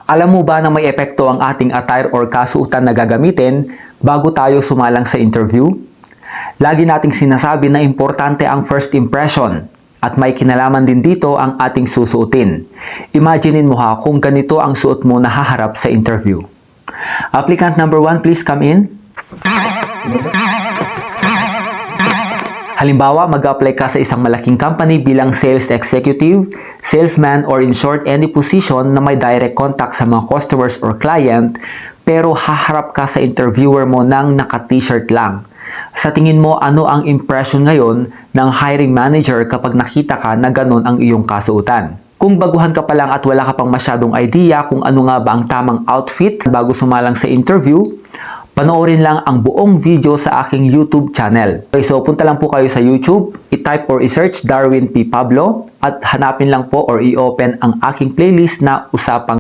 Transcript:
Alam mo ba na may epekto ang ating attire or kasuotan na gagamitin bago tayo sumalang sa interview? Lagi nating sinasabi na importante ang first impression at may kinalaman din dito ang ating susuotin. Imaginein mo ha kung ganito ang suot mo na haharap sa interview. Applicant number 1, please come in. Halimbawa, mag-apply ka sa isang malaking company bilang sales executive, salesman, or in short, any position na may direct contact sa mga customers or client, pero haharap ka sa interviewer mo nang naka-t-shirt lang. Sa tingin mo, ano ang impression ngayon ng hiring manager kapag nakita ka na ganun ang iyong kasuotan? Kung baguhan ka pa lang at wala ka pang masyadong idea kung ano nga ba ang tamang outfit bago sumalang sa interview, panoorin lang ang buong video sa aking YouTube channel. Okay, so punta lang po kayo sa YouTube, i-type or i-search Darwin P. Pablo at hanapin lang po or i-open ang aking playlist na Usapang